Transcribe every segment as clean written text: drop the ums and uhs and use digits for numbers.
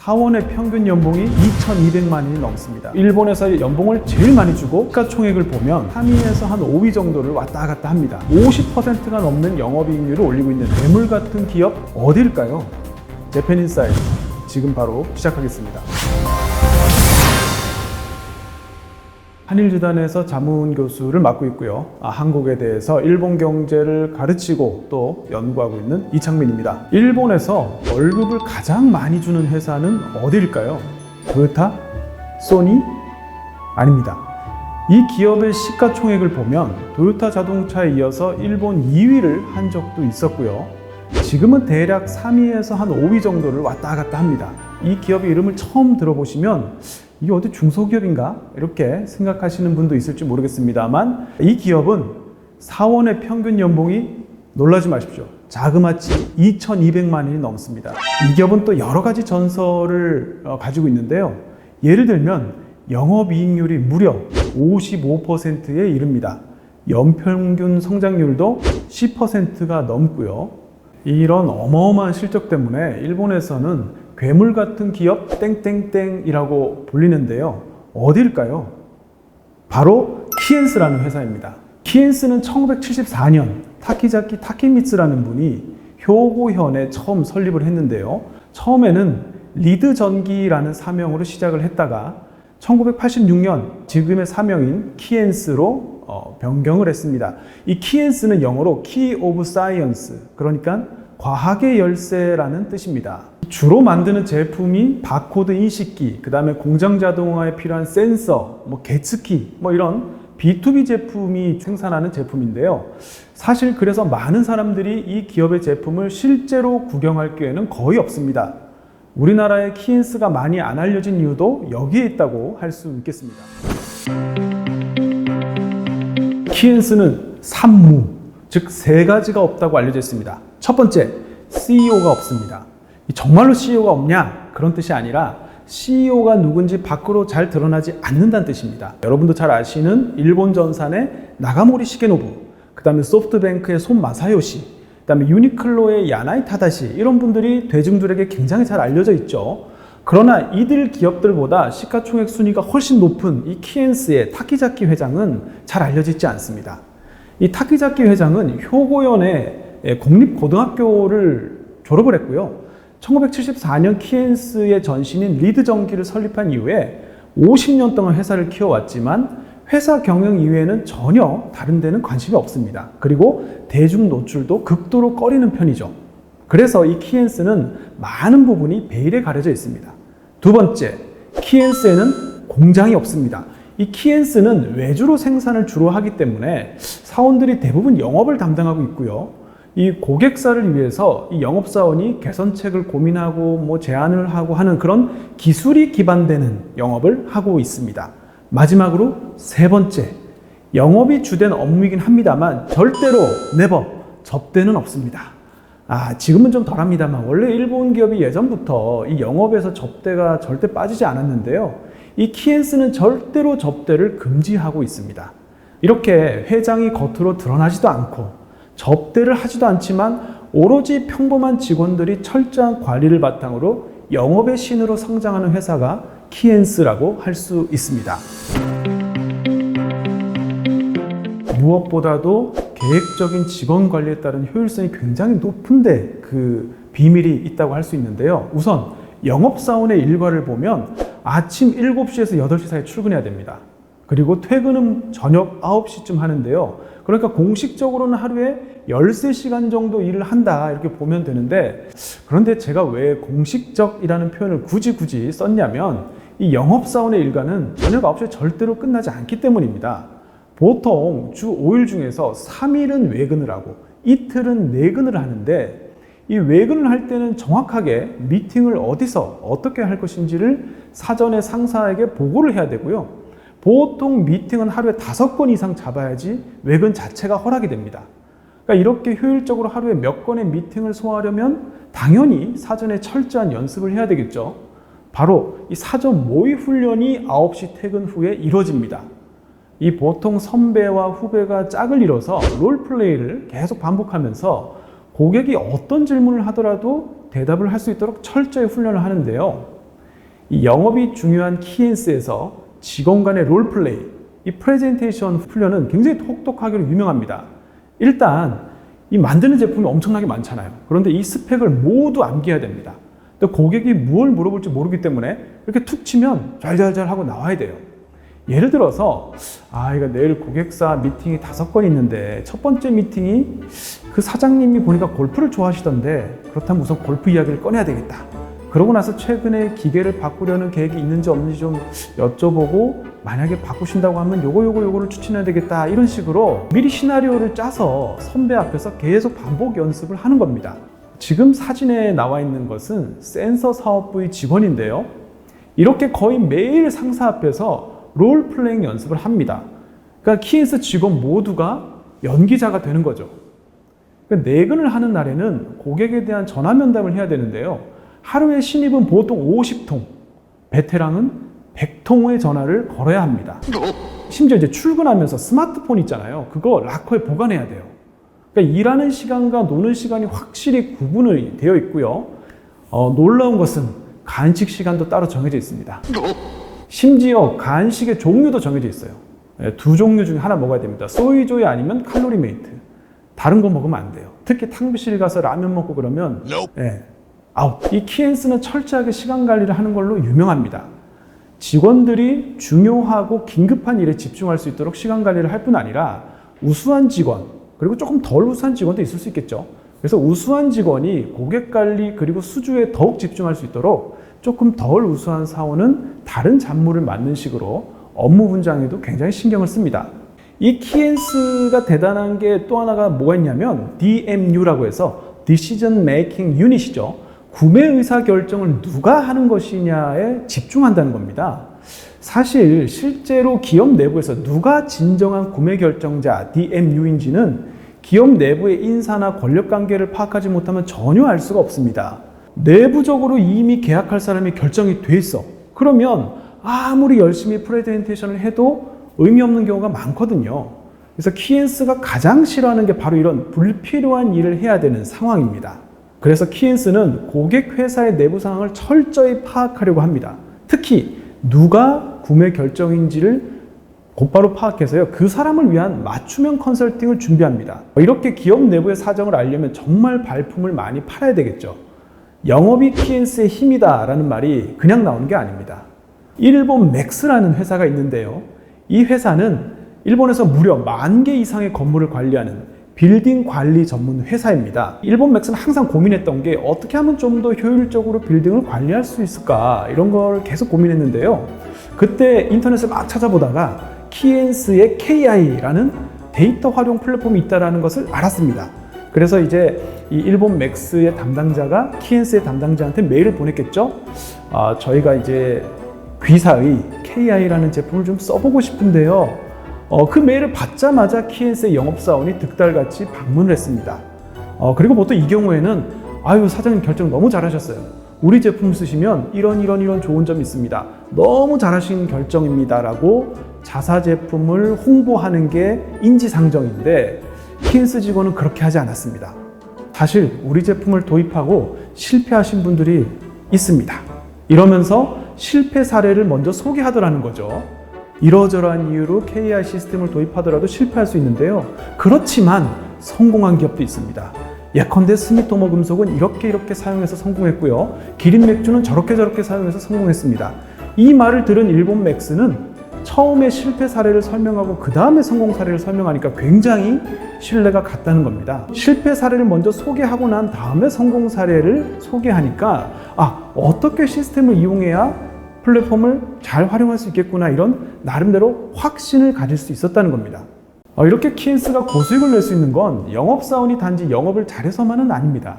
사원의 평균 연봉이 2,200만 원이 넘습니다. 일본에서 연봉을 제일 많이 주고 시가총액을 보면 3위에서 한 5위 정도를 왔다 갔다 합니다. 50%가 넘는 영업이익률을 올리고 있는 괴물 같은 기업 어디일까요? 재팬인사이드 지금 바로 시작하겠습니다. 한일재단에서 자문교수를 맡고 있고요. 한국에 대해서 일본 경제를 가르치고 또 연구하고 있는 이창민입니다. 일본에서 월급을 가장 많이 주는 회사는 어디일까요? 토요타? 소니? 아닙니다. 이 기업의 시가총액을 보면 토요타 자동차에 이어서 일본 2위를 한 적도 있었고요. 지금은 대략 3위에서 한 5위 정도를 왔다 갔다 합니다. 이 기업의 이름을 처음 들어보시면 이게 어디 중소기업인가? 이렇게 생각하시는 분도 있을지 모르겠습니다만 이 기업은 사원의 평균 연봉이 놀라지 마십시오. 자그마치 2,200만 원이 넘습니다. 이 기업은 또 여러 가지 전설을 가지고 있는데요. 예를 들면 영업이익률이 무려 55%에 이릅니다. 연평균 성장률도 10%가 넘고요. 이런 어마어마한 실적 때문에 일본에서는 괴물 같은 기업 땡땡땡이라고 불리는데요. 어딜까요? 바로 키엔스라는 회사입니다. 키엔스는 1974년 타키자키 타케미츠라는 분이 효고현에 처음 설립을 했는데요. 처음에는 리드 전기라는 사명으로 시작을 했다가 1986년 지금의 사명인 키엔스로 변경을 했습니다. 이 키엔스는 영어로 Key of Science, 그러니까 과학의 열쇠라는 뜻입니다. 주로 만드는 제품이 바코드 인식기, 그 다음에 공장 자동화에 필요한 센서, 계측기, 이런 B2B 제품이 생산하는 제품인데요. 사실 그래서 많은 사람들이 이 기업의 제품을 실제로 구경할 기회는 거의 없습니다. 우리나라의 키엔스가 많이 안 알려진 이유도 여기에 있다고 할 수 있겠습니다. 키엔스는 산무, 즉 세 가지가 없다고 알려져 있습니다. 첫 번째, CEO가 없습니다. 정말로 CEO가 없냐? 그런 뜻이 아니라 CEO가 누군지 밖으로 잘 드러나지 않는다는 뜻입니다. 여러분도 잘 아시는 일본 전산의 나가모리 시게노부, 그 다음에 소프트뱅크의 손 마사요시, 그 다음에 유니클로의 야나이 타다시, 이런 분들이 대중들에게 굉장히 잘 알려져 있죠. 그러나 이들 기업들보다 시가총액 순위가 훨씬 높은 이 키엔스의 타키자키 회장은 잘 알려지지 않습니다. 이 타키자키 회장은 효고현의 공립고등학교를 졸업을 했고요. 1974년 키엔스의 전신인 리드 전기를 설립한 이후에 50년 동안 회사를 키워왔지만 회사 경영 이외에는 전혀 다른 데는 관심이 없습니다. 그리고 대중 노출도 극도로 꺼리는 편이죠. 그래서 이 키엔스는 많은 부분이 베일에 가려져 있습니다. 두 번째, 키엔스에는 공장이 없습니다. 이 키엔스는 외주로 생산을 주로 하기 때문에 사원들이 대부분 영업을 담당하고 있고요. 이 고객사를 위해서 이 영업사원이 개선책을 고민하고 제안을 하고 하는 그런 기술이 기반되는 영업을 하고 있습니다. 마지막으로 세 번째, 영업이 주된 업무이긴 합니다만 절대로 네버 접대는 없습니다. 지금은 좀 덜합니다만 원래 일본 기업이 예전부터 이 영업에서 접대가 절대 빠지지 않았는데요. 이 키엔스는 절대로 접대를 금지하고 있습니다. 이렇게 회장이 겉으로 드러나지도 않고 접대를 하지도 않지만 오로지 평범한 직원들이 철저한 관리를 바탕으로 영업의 신으로 성장하는 회사가 키엔스라고 할 수 있습니다. 무엇보다도 계획적인 직원 관리에 따른 효율성이 굉장히 높은데 그 비밀이 있다고 할 수 있는데요. 우선 영업사원의 일과를 보면 아침 7시에서 8시 사이에 출근해야 됩니다. 그리고 퇴근은 저녁 9시쯤 하는데요. 그러니까 공식적으로는 하루에 13시간 정도 일을 한다, 이렇게 보면 되는데, 그런데 제가 왜 공식적이라는 표현을 굳이 썼냐면 이 영업사원의 일과는 저녁 9시에 절대로 끝나지 않기 때문입니다. 보통 주 5일 중에서 3일은 외근을 하고 이틀은 내근을 하는데, 이 외근을 할 때는 정확하게 미팅을 어디서 어떻게 할 것인지를 사전에 상사에게 보고를 해야 되고요. 보통 미팅은 하루에 5건 이상 잡아야지 외근 자체가 허락이 됩니다. 그러니까 이렇게 효율적으로 하루에 몇 건의 미팅을 소화하려면 당연히 사전에 철저한 연습을 해야 되겠죠. 바로 이 사전 모의 훈련이 9시 퇴근 후에 이루어집니다. 이 보통 선배와 후배가 짝을 이뤄서 롤플레이를 계속 반복하면서 고객이 어떤 질문을 하더라도 대답을 할 수 있도록 철저히 훈련을 하는데요. 이 영업이 중요한 키엔스에서 직원 간의 롤플레이, 이 프레젠테이션 훈련은 굉장히 똑똑하기로 유명합니다. 일단 이 만드는 제품이 엄청나게 많잖아요. 그런데 이 스펙을 모두 암기해야 됩니다. 또 고객이 뭘 물어볼지 모르기 때문에 이렇게 툭 치면 잘잘잘 하고 나와야 돼요. 예를 들어서 이거 내일 고객사 미팅이 5건 있는데 첫 번째 미팅이 그 사장님이 보니까 골프를 좋아하시던데 그렇다면 우선 골프 이야기를 꺼내야 되겠다. 그러고 나서 최근에 기계를 바꾸려는 계획이 있는지 없는지 좀 여쭤보고 만약에 바꾸신다고 하면 요거를 추천해야 되겠다. 이런 식으로 미리 시나리오를 짜서 선배 앞에서 계속 반복 연습을 하는 겁니다. 지금 사진에 나와 있는 것은 센서 사업부의 직원인데요. 이렇게 거의 매일 상사 앞에서 롤플레잉 연습을 합니다. 그러니까 키엔스 직원 모두가 연기자가 되는 거죠. 그러니까 내근을 하는 날에는 고객에 대한 전화 면담을 해야 되는데요. 하루에 신입은 보통 50통, 베테랑은 100통의 전화를 걸어야 합니다. 심지어 이제 출근하면서 스마트폰 있잖아요. 그거 락커에 보관해야 돼요. 그러니까 일하는 시간과 노는 시간이 확실히 구분이 되어 있고요. 놀라운 것은 간식 시간도 따로 정해져 있습니다. 심지어 간식의 종류도 정해져 있어요. 2종류 중에 하나 먹어야 됩니다. 소이조이 아니면 칼로리메이트. 다른 거 먹으면 안 돼요. 특히 탕비실 가서 라면 먹고 그러면 이 키엔스는 철저하게 시간 관리를 하는 걸로 유명합니다. 직원들이 중요하고 긴급한 일에 집중할 수 있도록 시간 관리를 할 뿐 아니라 우수한 직원, 그리고 조금 덜 우수한 직원도 있을 수 있겠죠. 그래서 우수한 직원이 고객 관리 그리고 수주에 더욱 집중할 수 있도록 조금 덜 우수한 사원은 다른 잡무를 맡는 식으로 업무 분장에도 굉장히 신경을 씁니다. 이 키엔스가 대단한 게 또 하나가 뭐가 있냐면 DMU라고 해서 Decision Making Unit이죠. 구매 의사 결정을 누가 하는 것이냐에 집중한다는 겁니다. 사실 실제로 기업 내부에서 누가 진정한 구매 결정자 DMU인지는 기업 내부의 인사나 권력 관계를 파악하지 못하면 전혀 알 수가 없습니다. 내부적으로 이미 계약할 사람이 결정이 돼 있어. 그러면 아무리 열심히 프레젠테이션을 해도 의미 없는 경우가 많거든요. 그래서 키엔스가 가장 싫어하는 게 바로 이런 불필요한 일을 해야 되는 상황입니다. 그래서 키엔스는 고객 회사의 내부 상황을 철저히 파악하려고 합니다. 특히 누가 구매 결정인지를 곧바로 파악해서요, 그 사람을 위한 맞춤형 컨설팅을 준비합니다. 이렇게 기업 내부의 사정을 알려면 정말 발품을 많이 팔아야 되겠죠. 영업이 키엔스의 힘이다 라는 말이 그냥 나오는 게 아닙니다. 일본 맥스라는 회사가 있는데요. 이 회사는 일본에서 무려 10,000개 이상의 건물을 관리하는 빌딩 관리 전문 회사입니다. 일본 맥스는 항상 고민했던 게 어떻게 하면 좀 더 효율적으로 빌딩을 관리할 수 있을까, 이런 걸 계속 고민했는데요. 그때 인터넷을 막 찾아보다가 키엔스의 KI라는 데이터 활용 플랫폼이 있다는 것을 알았습니다. 그래서 이제 이 일본 맥스의 담당자가 키엔스의 담당자한테 메일을 보냈겠죠. 저희가 이제 귀사의 KI라는 제품을 좀 써보고 싶은데요. 그 메일을 받자마자 키엔스의 영업사원이 득달같이 방문을 했습니다. 그리고 보통 이 경우에는 사장님 결정 너무 잘하셨어요. 우리 제품 쓰시면 이런 좋은 점이 있습니다. 너무 잘하신 결정입니다 라고 자사 제품을 홍보하는 게 인지상정인데, 키엔스 직원은 그렇게 하지 않았습니다. 사실 우리 제품을 도입하고 실패하신 분들이 있습니다. 이러면서 실패 사례를 먼저 소개하더라는 거죠. 이러저러한 이유로 KI 시스템을 도입하더라도 실패할 수 있는데요. 그렇지만 성공한 기업도 있습니다. 예컨대 스미토모 금속은 이렇게 사용해서 성공했고요. 기린 맥주는 저렇게 사용해서 성공했습니다. 이 말을 들은 일본 맥스는 처음에 실패 사례를 설명하고 그 다음에 성공 사례를 설명하니까 굉장히 신뢰가 갔다는 겁니다. 실패 사례를 먼저 소개하고 난 다음에 성공 사례를 소개하니까 어떻게 시스템을 이용해야 플랫폼을 잘 활용할 수 있겠구나, 이런 나름대로 확신을 가질 수 있었다는 겁니다. 이렇게 키엔스가 고수익을 낼 수 있는 건 영업사원이 단지 영업을 잘해서만은 아닙니다.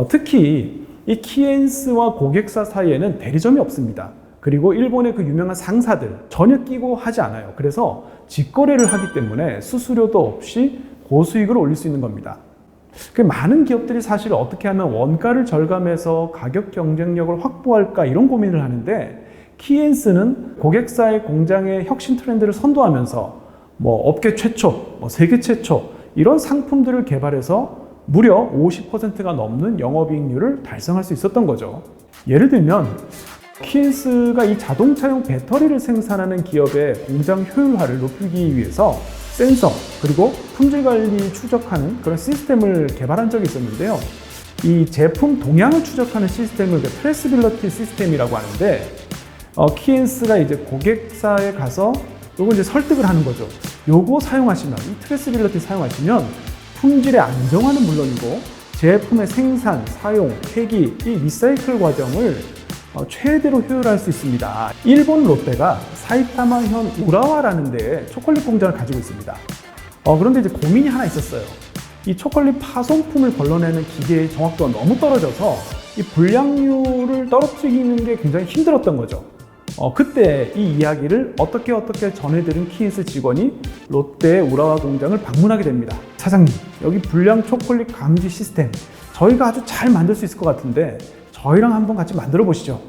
특히 이 키엔스와 고객사 사이에는 대리점이 없습니다. 그리고 일본의 그 유명한 상사들 전혀 끼고 하지 않아요. 그래서 직거래를 하기 때문에 수수료도 없이 고수익을 올릴 수 있는 겁니다. 많은 기업들이 사실 어떻게 하면 원가를 절감해서 가격 경쟁력을 확보할까, 이런 고민을 하는데, 키엔스는 고객사의 공장의 혁신 트렌드를 선도하면서 업계 최초, 세계 최초 이런 상품들을 개발해서 무려 50%가 넘는 영업이익률을 달성할 수 있었던 거죠. 예를 들면 키엔스가 이 자동차용 배터리를 생산하는 기업의 공장 효율화를 높이기 위해서 센서 그리고 품질 관리 추적하는 그런 시스템을 개발한 적이 있었는데요. 이 제품 동향을 추적하는 시스템을 트레이서빌리티 시스템이라고 하는데, 키엔스가 이제 고객사에 가서 요거 이제 설득을 하는 거죠. 요거 사용하시면, 이 트레이서빌리티 사용하시면 품질의 안정화는 물론이고 제품의 생산, 사용, 폐기, 이 리사이클 과정을 최대로 효율화할 수 있습니다. 일본 롯데가 사이타마현 우라와라는 데에 초콜릿 공장을 가지고 있습니다. 그런데 이제 고민이 하나 있었어요. 이 초콜릿 파송품을 걸러내는 기계의 정확도가 너무 떨어져서 이 불량률을 떨어뜨리는 게 굉장히 힘들었던 거죠. 그때 이 이야기를 어떻게 전해들은 키엔스 직원이 롯데 우라와 공장을 방문하게 됩니다. 사장님, 여기 불량 초콜릿 감지 시스템 저희가 아주 잘 만들 수 있을 것 같은데 저희랑 한번 같이 만들어 보시죠.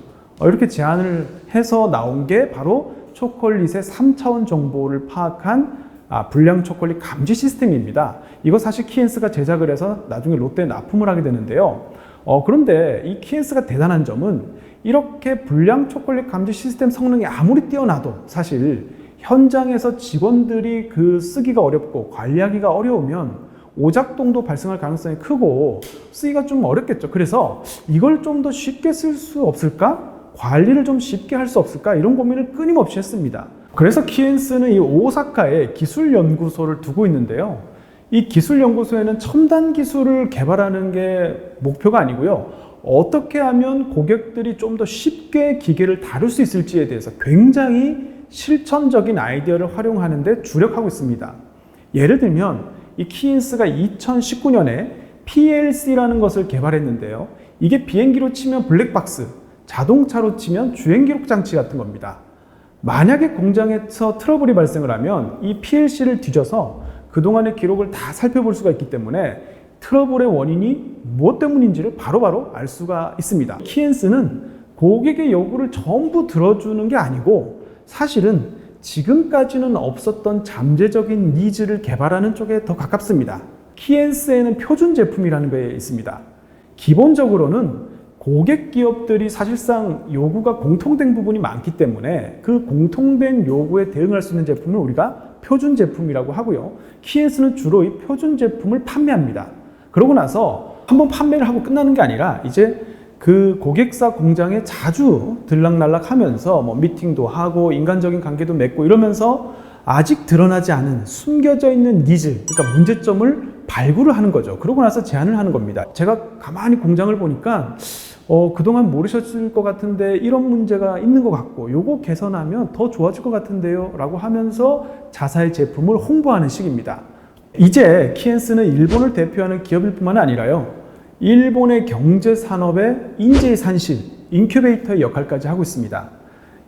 이렇게 제안을 해서 나온 게 바로 초콜릿의 3차원 정보를 파악한 불량 초콜릿 감지 시스템입니다. 이거 사실 키엔스가 제작을 해서 나중에 롯데에 납품을 하게 되는데요. 그런데 이 키엔스가 대단한 점은 이렇게 불량 초콜릿 감지 시스템 성능이 아무리 뛰어나도 사실 현장에서 직원들이 쓰기가 어렵고 관리하기가 어려우면 오작동도 발생할 가능성이 크고 쓰기가 좀 어렵겠죠. 그래서 이걸 좀 더 쉽게 쓸 수 없을까? 관리를 좀 쉽게 할 수 없을까? 이런 고민을 끊임없이 했습니다. 그래서 키엔스는 이 오사카에 기술연구소를 두고 있는데요. 이 기술연구소에는 첨단 기술을 개발하는 게 목표가 아니고요. 어떻게 하면 고객들이 좀 더 쉽게 기계를 다룰 수 있을지에 대해서 굉장히 실천적인 아이디어를 활용하는 데 주력하고 있습니다. 예를 들면 이 키엔스가 2019년에 PLC라는 것을 개발했는데요. 이게 비행기로 치면 블랙박스, 자동차로 치면 주행기록 장치 같은 겁니다. 만약에 공장에서 트러블이 발생을 하면 이 PLC를 뒤져서 그동안의 기록을 다 살펴볼 수가 있기 때문에 트러블의 원인이 무엇 때문인지를 바로바로 알 수가 있습니다. 키엔스는 고객의 요구를 전부 들어주는 게 아니고 사실은 지금까지는 없었던 잠재적인 니즈를 개발하는 쪽에 더 가깝습니다. 키엔스에는 표준 제품이라는 게 있습니다. 기본적으로는 고객 기업들이 사실상 요구가 공통된 부분이 많기 때문에 그 공통된 요구에 대응할 수 있는 제품을 우리가 표준 제품이라고 하고요. 키엔스는 주로 이 표준 제품을 판매합니다. 그러고 나서 한번 판매를 하고 끝나는 게 아니라 이제 그 고객사 공장에 자주 들락날락 하면서 미팅도 하고 인간적인 관계도 맺고 이러면서 아직 드러나지 않은 숨겨져 있는 니즈, 그러니까 문제점을 발굴을 하는 거죠. 그러고 나서 제안을 하는 겁니다. 제가 가만히 공장을 보니까 그동안 모르셨을 것 같은데 이런 문제가 있는 것 같고 요거 개선하면 더 좋아질 것 같은데요 라고 하면서 자사의 제품을 홍보하는 식입니다. 이제 키엔스는 일본을 대표하는 기업일 뿐만 아니라요, 일본의 경제 산업의 인재의 산실, 인큐베이터의 역할까지 하고 있습니다.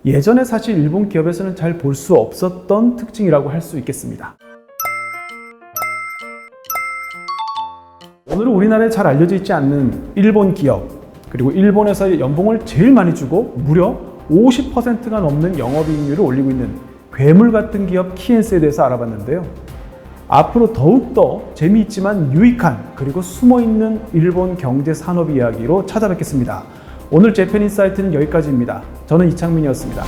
예전에 사실 일본 기업에서는 잘 볼 수 없었던 특징이라고 할 수 있겠습니다. 오늘은 우리나라에 잘 알려져 있지 않는 일본 기업, 그리고 일본에서 연봉을 제일 많이 주고 무려 50%가 넘는 영업이익률을 올리고 있는 괴물 같은 기업 키엔스에 대해서 알아봤는데요. 앞으로 더욱더 재미있지만 유익한 그리고 숨어있는 일본 경제 산업 이야기로 찾아뵙겠습니다. 오늘 재팬인사이트는 여기까지입니다. 저는 이창민이었습니다.